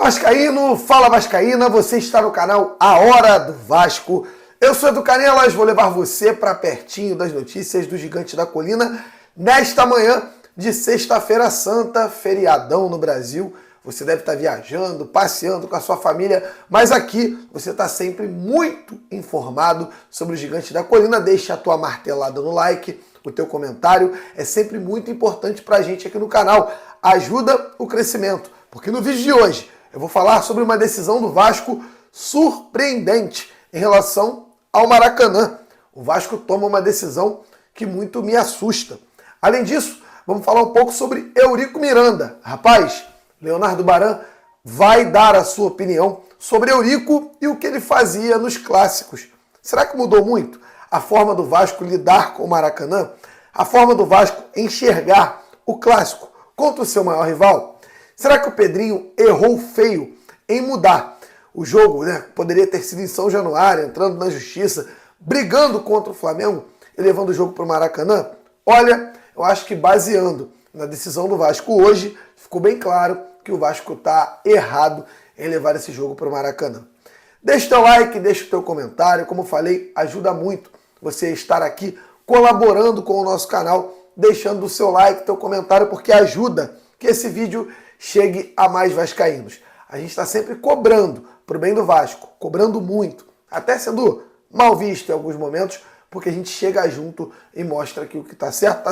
Vascaíno, fala Vascaína, você está no canal A Hora do Vasco. Eu sou Edu Canelas, vou levar você para pertinho das notícias do Gigante da Colina nesta manhã de sexta-feira santa, feriadão no Brasil. Você deve estar viajando, passeando com a sua família, mas aqui você está sempre muito informado sobre o Gigante da Colina. Deixa a tua martelada no like, o teu comentário é sempre muito importante para a gente aqui no canal. Ajuda o crescimento, porque no vídeo de hoje eu vou falar sobre uma decisão do Vasco surpreendente em relação ao Maracanã. O Vasco toma uma decisão que muito me assusta. Além disso, vamos falar um pouco sobre Eurico Miranda. Rapaz, Leonardo Baran vai dar a sua opinião sobre Eurico e o que ele fazia nos clássicos. Será que mudou muito a forma do Vasco lidar com o Maracanã? A forma do Vasco enxergar o clássico contra o seu maior rival? Será que o Pedrinho errou feio em mudar o jogo, né? Poderia ter sido em São Januário, entrando na justiça, brigando contra o Flamengo e levando o jogo para o Maracanã? Olha, eu acho que baseando na decisão do Vasco hoje, ficou bem claro que o Vasco está errado em levar esse jogo para o Maracanã. Deixa o teu like, deixa o teu comentário. Como eu falei, ajuda muito você estar aqui colaborando com o nosso canal, deixando o seu like, teu comentário, porque ajuda que esse vídeo chegue a mais vascaínos. A gente está sempre cobrando pro bem do Vasco, cobrando muito, até sendo mal visto em alguns momentos, porque a gente chega junto e mostra que o que está certo,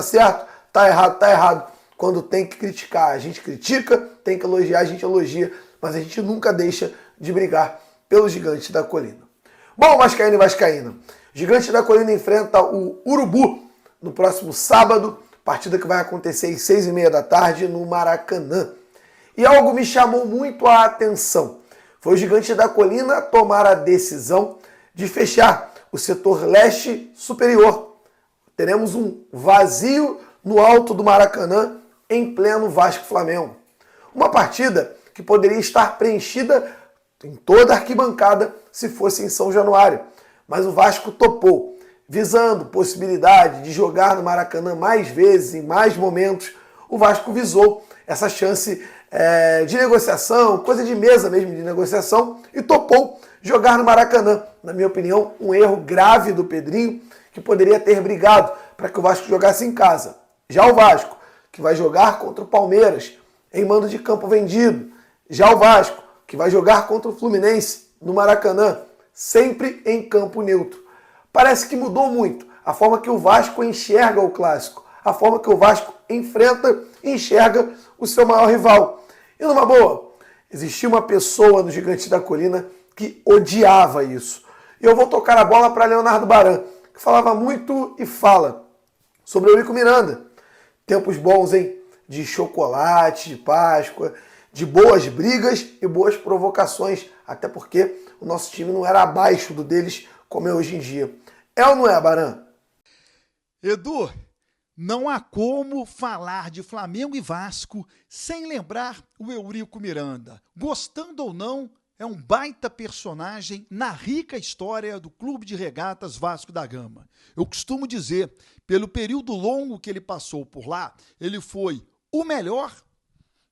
tá errado. Quando tem que criticar, a gente critica, tem que elogiar, a gente elogia, mas a gente nunca deixa de brigar pelo Gigante da Colina. Bom, Vascaíno e Vascaína, Gigante da Colina enfrenta o Urubu no próximo sábado, partida que vai acontecer às 6h30 da tarde no Maracanã. E algo me chamou muito a atenção. Foi o Gigante da Colina tomar a decisão de fechar o setor leste superior. Teremos um vazio no alto do Maracanã em pleno Vasco-Flamengo. Uma partida que poderia estar preenchida em toda a arquibancada se fosse em São Januário. Mas o Vasco topou, visando possibilidade de jogar no Maracanã mais vezes, em mais momentos. O Vasco visou essa chance de negociação, coisa de mesa mesmo de negociação, e topou jogar no Maracanã. Na minha opinião, um erro grave do Pedrinho, que poderia ter brigado para que o Vasco jogasse em casa. Já o Vasco, que vai jogar contra o Palmeiras em mando de campo vendido. Já o Vasco, que vai jogar contra o Fluminense no Maracanã, sempre em campo neutro. Parece que mudou muito a forma que o Vasco enxerga o clássico, a forma que o Vasco enfrenta e enxerga o seu maior rival. E numa boa, existia uma pessoa no Gigante da Colina que odiava isso. E eu vou tocar a bola para Leonardo Baran, que falava muito e fala sobre Eurico Miranda. Tempos bons, hein? De chocolate, de Páscoa, de boas brigas e boas provocações, até porque o nosso time não era abaixo do deles como é hoje em dia. É ou não é, Baran? Edu, não há como falar de Flamengo e Vasco sem lembrar o Eurico Miranda. Gostando ou não, é um baita personagem na rica história do Clube de Regatas Vasco da Gama. Eu costumo dizer, pelo período longo que ele passou por lá, ele foi o melhor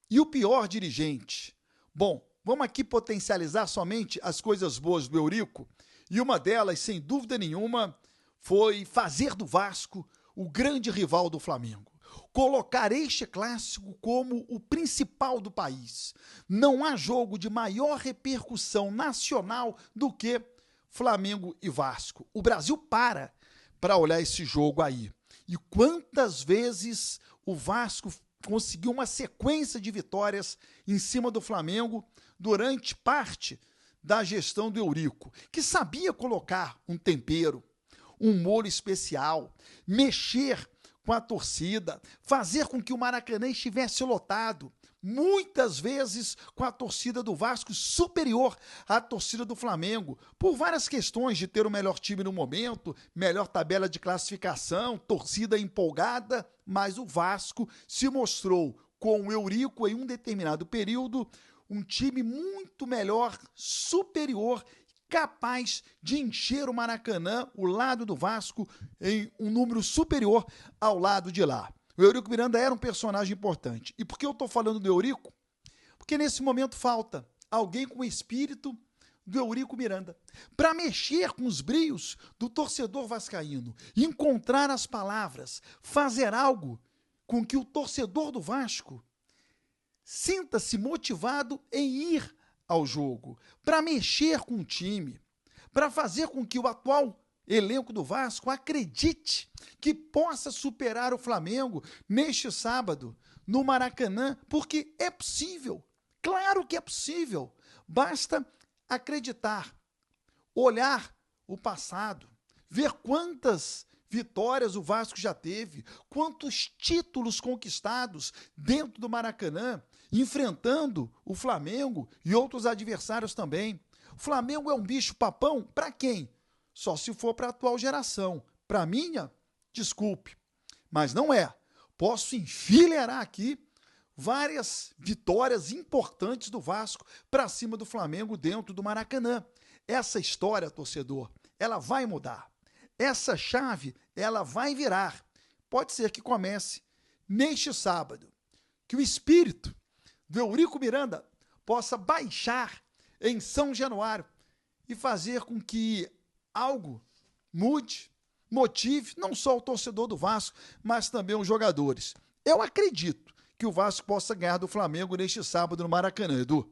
e o pior dirigente. Bom, vamos aqui potencializar somente as coisas boas do Eurico, e uma delas, sem dúvida nenhuma, foi fazer do Vasco o grande rival do Flamengo. Colocar este clássico como o principal do país. Não há jogo de maior repercussão nacional do que Flamengo e Vasco. O Brasil para olhar esse jogo aí. E quantas vezes o Vasco conseguiu uma sequência de vitórias em cima do Flamengo durante parte da gestão do Eurico, que sabia colocar um tempero, um molho especial, mexer com a torcida, fazer com que o Maracanã estivesse lotado, muitas vezes com a torcida do Vasco superior à torcida do Flamengo, por várias questões de ter o melhor time no momento, melhor tabela de classificação, torcida empolgada, mas o Vasco se mostrou com o Eurico em um determinado período um time muito melhor, superior, capaz de encher o Maracanã, o lado do Vasco, em um número superior ao lado de lá. O Eurico Miranda era um personagem importante. E por que eu estou falando do Eurico? Porque nesse momento falta alguém com o espírito do Eurico Miranda, para mexer com os brios do torcedor vascaíno, encontrar as palavras, fazer algo com que o torcedor do Vasco sinta-se motivado em ir ao jogo, para mexer com o time, para fazer com que o atual elenco do Vasco acredite que possa superar o Flamengo neste sábado no Maracanã, porque é possível, claro que é possível, basta acreditar, olhar o passado, ver quantas vitórias o Vasco já teve, quantos títulos conquistados dentro do Maracanã, enfrentando o Flamengo e outros adversários também. O Flamengo é um bicho papão para quem? Só se for para a atual geração. Para a minha, desculpe, mas não é. Posso enfileirar aqui várias vitórias importantes do Vasco para cima do Flamengo dentro do Maracanã. Essa história, torcedor, ela vai mudar. Essa chave, ela vai virar. Pode ser que comece neste sábado. Que o espírito do Eurico Miranda possa baixar em São Januário e fazer com que algo mude, motive não só o torcedor do Vasco, mas também os jogadores. Eu acredito que o Vasco possa ganhar do Flamengo neste sábado no Maracanã, Edu.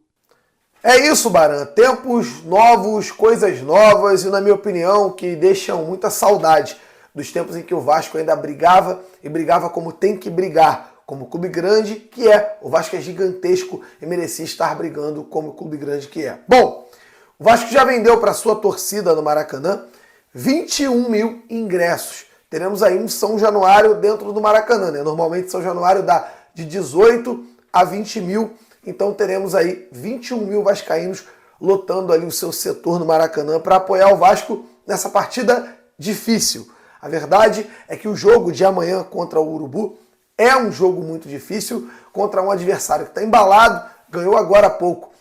É isso, Baran. Tempos novos, coisas novas e, na minha opinião, que deixam muita saudade dos tempos em que o Vasco ainda brigava e brigava como tem que brigar, como clube grande que é. O Vasco é gigantesco e merecia estar brigando como clube grande que é. Bom, o Vasco já vendeu para sua torcida no Maracanã 21 mil ingressos. Teremos aí um São Januário dentro do Maracanã, né? Normalmente São Januário dá de 18 a 20 mil, então teremos aí 21 mil vascaínos lotando ali o seu setor no Maracanã para apoiar o Vasco nessa partida difícil. A verdade é que o jogo de amanhã contra o Urubu é um jogo muito difícil contra um adversário que está embalado, ganhou agora há pouco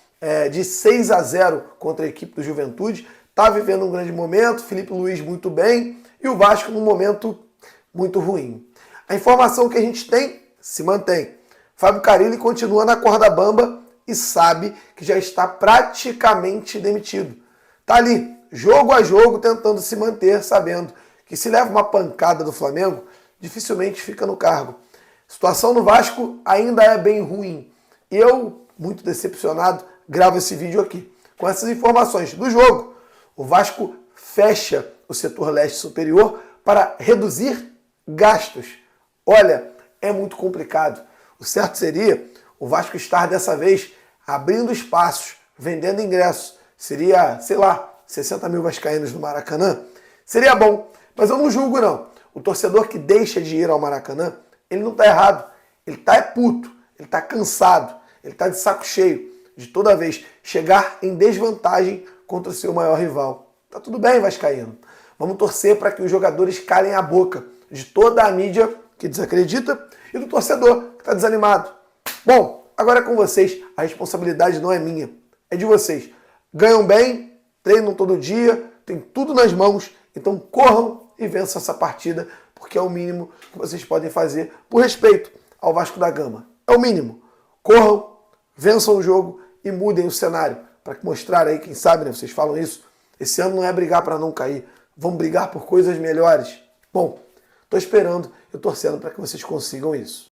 de 6-0 contra a equipe do Juventude, está vivendo um grande momento, Felipe Luiz muito bem e o Vasco num momento muito ruim. A informação que a gente tem se mantém. Fábio Carille continua na corda bamba e sabe que já está praticamente demitido. Está ali, jogo a jogo, tentando se manter, sabendo que se leva uma pancada do Flamengo, dificilmente fica no cargo. A situação no Vasco ainda é bem ruim. Eu, muito decepcionado, gravo esse vídeo aqui. Com essas informações do jogo, o Vasco fecha o setor leste superior para reduzir gastos. Olha, é muito complicado. O certo seria o Vasco estar dessa vez abrindo espaços, vendendo ingressos. Seria, sei lá, 60 mil vascaínos no Maracanã. Seria bom, mas eu não julgo não. O torcedor que deixa de ir ao Maracanã, ele não está errado. Ele está puto, ele está cansado, ele está de saco cheio de toda vez chegar em desvantagem contra o seu maior rival. Tá tudo bem, vascaíno. Vamos torcer para que os jogadores calem a boca de toda a mídia que desacredita e do torcedor que está desanimado. Bom, agora é com vocês. A responsabilidade não é minha, é de vocês. Ganham bem, treinam todo dia, tem tudo nas mãos, então corram e vençam essa partida, porque é o mínimo que vocês podem fazer por respeito ao Vasco da Gama. É o mínimo. Corram, vençam o jogo e mudem o cenário, para mostrar aí, quem sabe, né, vocês falam isso, esse ano não é brigar para não cair, vamos brigar por coisas melhores. Bom, estou esperando e torcendo para que vocês consigam isso.